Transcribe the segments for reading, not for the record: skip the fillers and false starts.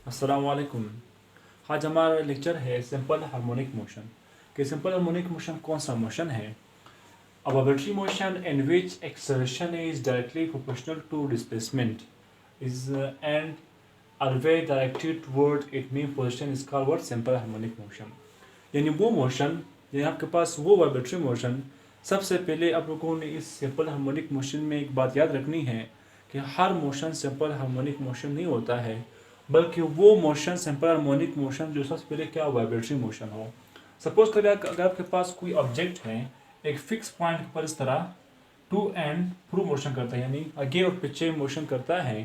अस्सलाम वालेकुम। आज हमारा लेक्चर है सिंपल हार्मोनिक मोशन। कि सिंपल हार्मोनिक मोशन कौन सा मोशन है? A vibratory motion in which acceleration is directly proportional to displacement is and are way directed toward its mean position is called what? Simple harmonic motion। यानी वो motion, यानी आपके पास वो vibratory motion. सबसे पहले आप लोगों ने इस सिंपल हार्मोनिक मोशन में एक बात याद रखनी है कि हर मोशन सिंपल हार्मोनिक मोशन नहीं होता है, बल्कि वो मोशन सिंपल हार्मोनिक मोशन जो सबसे पहले क्या वाइब्रेटरी मोशन हो। सपोज करें अगर आपके पास कोई ऑब्जेक्ट है, एक फिक्स पॉइंट पर इस तरह टू एंड प्रू मोशन करता है, यानी आगे और पीछे मोशन करता है।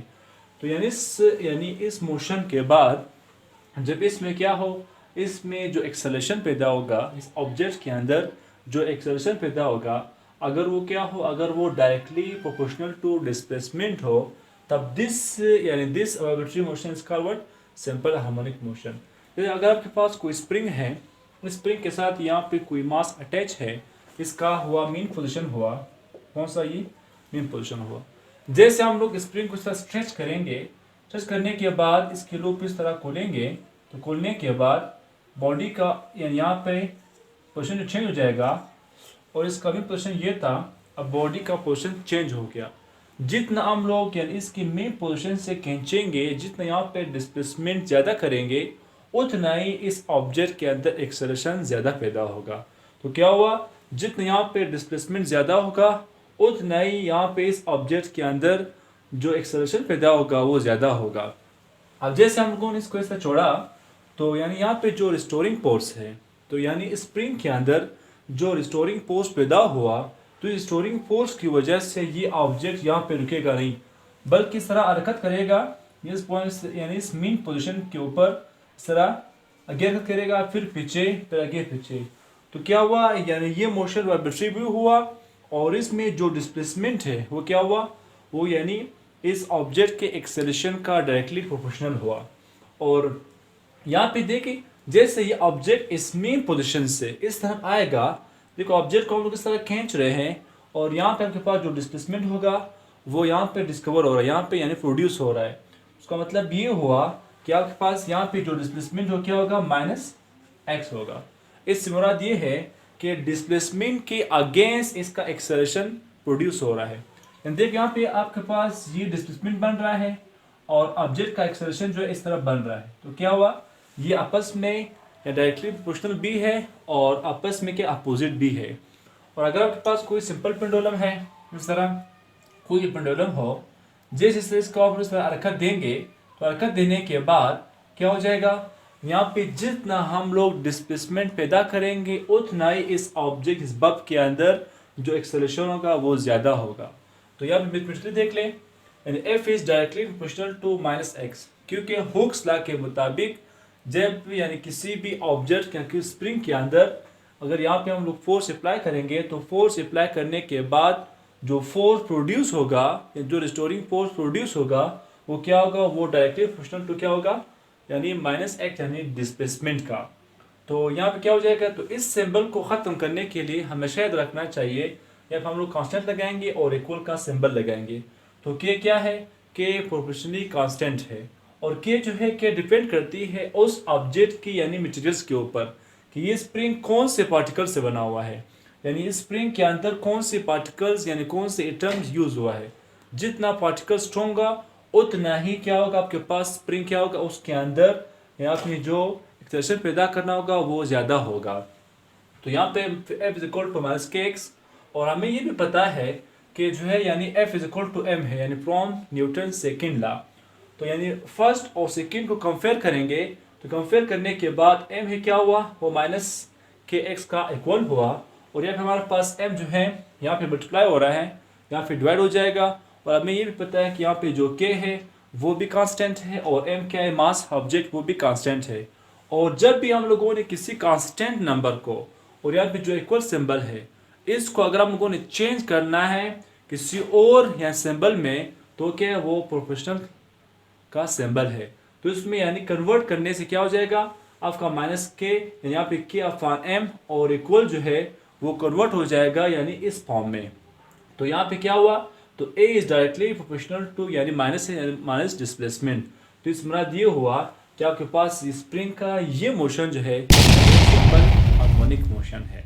तो यानी इस मोशन के बाद जब इसमें क्या हो, इसमें जो एक्सेलरेशन पैदा होगा, इस ऑब्जेक्ट के अंदर जो एक्सेलरेशन पैदा होगा, अगर वो क्या हो, अगर वो डायरेक्टली प्रोपोर्शनल टू डिस्प्लेसमेंट हो, तब this vibratory motion is called what? Simple harmonic motion. जैसे अगर आपके पास कोई स्प्रिंग है, इस स्प्रिंग के साथ यहाँ पे कोई मास अटैच है, इसका हुआ मीन पोजीशन हुआ, कौन सा? ये मीन पोजीशन हुआ। जैसे हम लोग स्प्रिंग को इस तरह स्ट्रेच करेंगे, स्ट्रेच करने के बाद इसके लूप इस तरह खोलेंगे, तो खोलने के बाद बॉडी का यानी यहाँ पे पोजीशन चेंज हो जाएगा, और इसका भी पोजीशन ये था, अब बॉडी का पोजीशन चेंज हो गया। जितना हम लोग यानी इसकी मेन पोजीशन से खींचेंगे, जितना यहाँ पे डिस्प्लेसमेंट ज़्यादा करेंगे, उतना ही इस ऑब्जेक्ट के अंदर एक्सेलरेशन ज़्यादा पैदा होगा। तो क्या हुआ, जितना यहाँ पे डिस्प्लेसमेंट ज़्यादा होगा, उतना ही यहाँ पे इस ऑब्जेक्ट के अंदर जो एक्सेलरेशन पैदा होगा वो ज़्यादा होगा। अब जैसे हम लोगों ने इसको ऐसा छोड़ा, तो यानी यहाँ पे जो रिस्टोरिंग फोर्स है, तो यानी स्प्रिंग के अंदर जो रिस्टोरिंग फोर्स पैदा हुआ, तो रिस्टोरिंग फोर्स की वजह से ये ऑब्जेक्ट यहाँ पे रुकेगा नहीं, बल्कि इस तरह हरकत करेगा, इस पॉइंट यानी इस मीन पोजीशन के ऊपर इस तरह आगे हरकत करेगा, फिर पीछे, फिर आगे पीछे। तो क्या हुआ, यानी ये मोशन वाइब्रेटरी भी हुआ, और इसमें जो डिस्प्लेसमेंट है वो क्या हुआ, वो यानी इस ऑब्जेक्ट के एक्सेलरेशन का डायरेक्टली प्रोपोर्शनल हुआ। और यहाँ पे देखिए, जैसे ये ऑब्जेक्ट इस मेन पोजीशन से इस तरफ आएगा, देखो ऑब्जेक्ट को हम लोग इस तरह खींच रहे हैं, और यहाँ पे आपके पास जो डिस्प्लेसमेंट होगा वो यहाँ पे डिस्कवर हो रहा है, यहाँ पे यानी प्रोड्यूस हो रहा है। उसका मतलब ये हुआ कि आपके पास यहाँ पे जो डिस्प्लेसमेंट हो क्या होगा, माइनस एक्स होगा। इससे मुराद ये है कि डिस्प्लेसमेंट के अगेंस्ट इसका एक्सेलरेशन प्रोड्यूस हो रहा है। देखिए यहाँ पे आपके पास ये डिस्प्लेसमेंट बन रहा है, और ऑब्जेक्ट का एक्सेलरेशन जो है इस तरफ बन रहा है। तो क्या हुआ, ये आपस में डायरेक्टली प्रोपोर्शनल भी है, और आपस में के अपोजिट भी है। और अगर आपके पास कोई सिंपल पेंडुलम है, इस तरह कोई पेंडुलम हो, जैसे इसको आप इस तरह हरकत देंगे, तो हरकत देने के बाद क्या हो जाएगा, यहाँ पे जितना हम लोग डिस्प्लेसमेंट पैदा करेंगे, उतना ही इस ऑब्जेक्ट, इस बब के अंदर जो एक्सेलरेशन होगा वो ज़्यादा होगा। तो यहाँ पे मैथमेटिकली देख लें, यानी F is directly proportional to minus x, क्योंकि हुक्स लॉ के मुताबिक जब यानी किसी भी ऑब्जेक्ट या स्प्रिंग के अंदर अगर यहाँ पे हम लोग फोर्स अप्लाई करेंगे, तो फोर्स अप्लाई करने के बाद जो फोर्स प्रोड्यूस होगा, जो रिस्टोरिंग फोर्स प्रोड्यूस होगा, वो क्या होगा, वो डायरेक्टली प्रोपोर्शनल टू क्या होगा, यानी माइनस एक्स, यानी डिस्प्लेसमेंट का। तो यहाँ पे क्या हो जाएगा, तो इस सिंबल को ख़त्म करने के लिए हमेशा याद रखना चाहिए, या हम लोग कांस्टेंट लगाएंगे और इक्वल का सिंबल लगाएंगे। तो के क्या है, के प्रोपोर्शनली कांस्टेंट है, और के जो है के डिपेंड करती है उस ऑब्जेक्ट की यानी मटेरियल्स के ऊपर, कि ये स्प्रिंग कौन से पार्टिकल से बना हुआ है, यानी इस स्प्रिंग के अंदर कौन से पार्टिकल्स यानी कौन से एटम्स यूज हुआ है। जितना पार्टिकल स्ट्रॉन्ग होगा, उतना ही क्या होगा, आपके पास स्प्रिंग क्या होगा, उसके अंदर या आपने जो एक्सेलरेशन पैदा करना होगा वो ज़्यादा होगा। तो यहाँ पे f is equal to minus k x, और हमें ये भी पता है कि जो है यानी f is equal to m है, यानी फ्रॉम न्यूटन सेकेंड लॉ। तो यानी फर्स्ट और सेकेंड को कंपेयर करेंगे, तो कंपेयर करने के बाद m है क्या हुआ, वो माइनस के एक्स का इक्वल हुआ, और यहाँ पे हमारे पास m जो है यहाँ पे मल्टीप्लाई हो रहा है, यहाँ पे डिवाइड हो जाएगा। और हमें ये भी पता है कि यहाँ पे जो k है वो भी कांस्टेंट है, और m क्या है, मास ऑब्जेक्ट, वो भी कांस्टेंट है। और जब भी हम लोगों ने किसी कांस्टेंट नंबर को, और यहाँ पे जो इक्वल सिंबल है, इसको अगर हम लोगों ने चेंज करना है किसी और या सिंबल में, तो क्या है, वो प्रोपोर्शनल का सिंबल है। तो इसमें यानी कन्वर्ट करने से क्या हो जाएगा, आपका माइनस के यहाँ पे के अफान एम, और इक्वल जो है वो कन्वर्ट हो जाएगा यानी इस फॉर्म में। तो यहाँ पे क्या हुआ, तो ए इज डायरेक्टली प्रोपोर्शनल टू यानी माइनस डिस्प्लेसमेंट। तो इस मुराद ये हुआ कि आपके पास स्प्रिंग का ये मोशन जो है सिंपल हार्मोनिक मोशन है।